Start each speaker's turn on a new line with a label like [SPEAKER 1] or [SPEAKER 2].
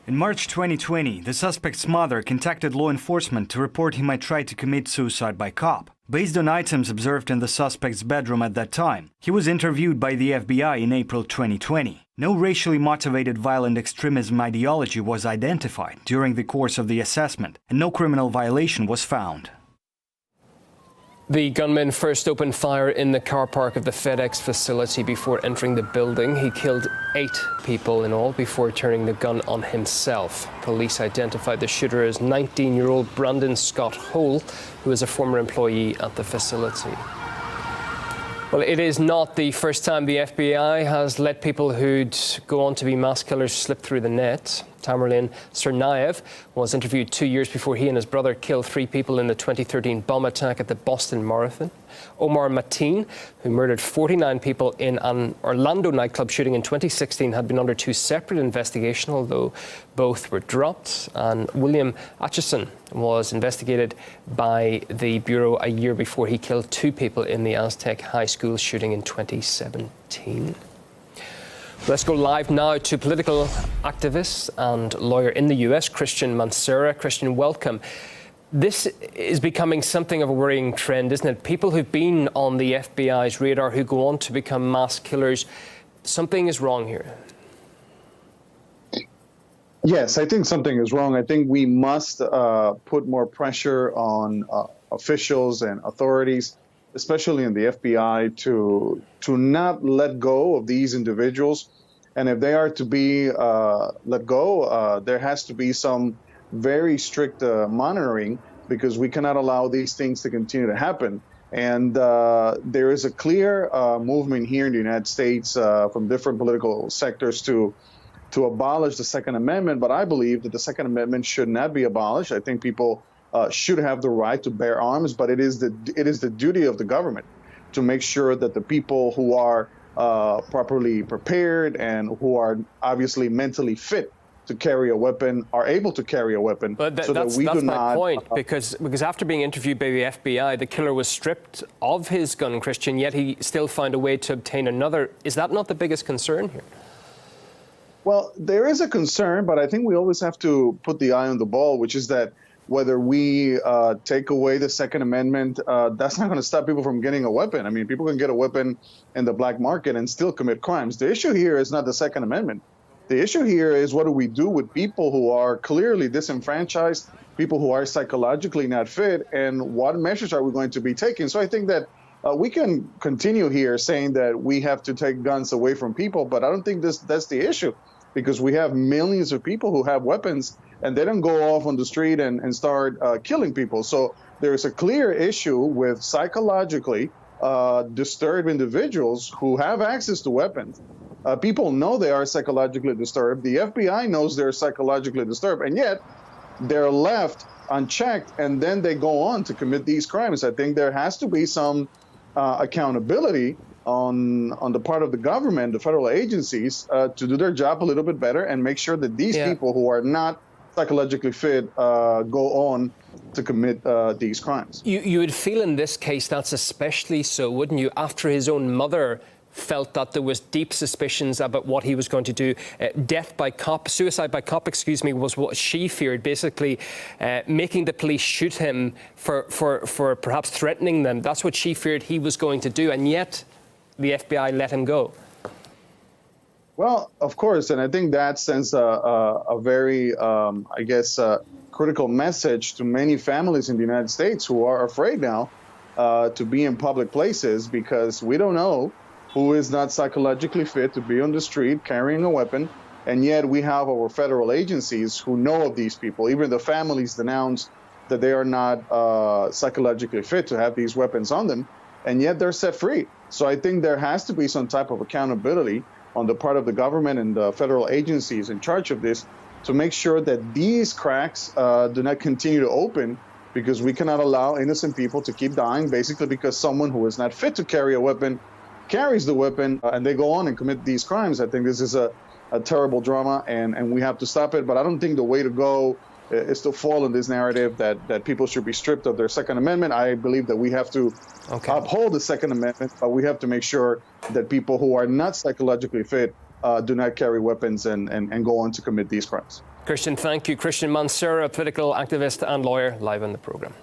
[SPEAKER 1] In March 2020, the suspect's mother contacted law enforcement to report he might try to commit suicide by cop. Based on items observed in the suspect's bedroom at that time, he was interviewed by the FBI in April 2020. No racially motivated violent extremism ideology was identified during the course of the assessment, and no criminal violation was found.
[SPEAKER 2] The gunman first opened fire in the car park of the FedEx facility before entering the building. He killed 8 people in all before turning the gun on himself. Police identified the shooter as 19-year-old Brandon Scott Hole, who is a former employee at the facility. Well, it is not the first time the FBI has let people who'd go on to be mass killers slip through the net. Tamerlan Tsarnaev was interviewed 2 years before he and his brother killed 3 people in the 2013 bomb attack at the Boston Marathon. Omar Mateen, who murdered 49 people in an Orlando nightclub shooting in 2016, had been under 2 separate investigations, although both were dropped. And William Atchison was investigated by the Bureau a year before he killed 2 people in the Aztec High School shooting in 2017. Let's go live now to political activist and lawyer in the US, Christian Mancera. Christian, welcome. This is becoming something of a worrying trend, isn't it? People who've been on the FBI's radar who go on to become mass killers. Something is wrong here.
[SPEAKER 3] Yes, I think something is wrong. I think we must put more pressure on officials and authorities, especially in the FBI, to not let go of these individuals. And if they are to be let go, there has to be some very strict monitoring, because we cannot allow these things to continue to happen. And there is a clear movement here in the United States from different political sectors to abolish the Second Amendment. But I believe that the Second Amendment should not be abolished. I think people should have the right to bear arms, but it is the duty of the government to make sure that the people who are properly prepared and who are obviously mentally fit to carry a weapon are able to carry a weapon.
[SPEAKER 2] But that's my point, because after being interviewed by the FBI, the killer was stripped of his gun, Christian, yet he still found a way to obtain another. Is that not the biggest concern here?
[SPEAKER 3] Well, there is a concern, but I think we always have to put the eye on the ball, which is that whether we take away the Second Amendment, that's not going to stop people from getting a weapon. I mean, people can get a weapon in the black market and still commit crimes. The issue here is not the Second Amendment. The issue here is, what do we do with people who are clearly disenfranchised, people who are psychologically not fit, and what measures are we going to be taking? So I think that we can continue here saying that we have to take guns away from people, but I don't think that's the issue, because we have millions of people who have weapons and they don't go off on the street and start killing people. So there's a clear issue with psychologically disturbed individuals who have access to weapons. People know they are psychologically disturbed. The FBI knows they're psychologically disturbed, and yet they're left unchecked, and then they go on to commit these crimes. I think there has to be some accountability on the part of the government, the federal agencies, to do their job a little bit better and make sure that these people who are not psychologically fit go on to commit these crimes.
[SPEAKER 2] You would feel in this case that's especially so, wouldn't you, after his own mother felt that there was deep suspicions about what he was going to do. Suicide by cop, was what she feared, basically making the police shoot him for perhaps threatening them. That's what she feared he was going to do, and yet the FBI let him go.
[SPEAKER 3] Well, of course, and I think that sends a very, critical message to many families in the United States who are afraid now to be in public places, because we don't know who is not psychologically fit to be on the street carrying a weapon. And yet we have our federal agencies who know of these people. Even the families denounce that they are not psychologically fit to have these weapons on them, and yet they're set free. So I think there has to be some type of accountability on the part of the government and the federal agencies in charge of this to make sure that these cracks do not continue to open, because we cannot allow innocent people to keep dying basically because someone who is not fit to carry a weapon carries the weapon and they go on and commit these crimes. I think this is a terrible drama, and we have to stop it. But I don't think the way to go is to fall in this narrative that people should be stripped of their Second Amendment. I believe that we have to uphold the Second Amendment, but we have to make sure that people who are not psychologically fit do not carry weapons and go on to commit these crimes.
[SPEAKER 2] Christian, thank you. Christian Mansura, political activist and lawyer, live on the programme.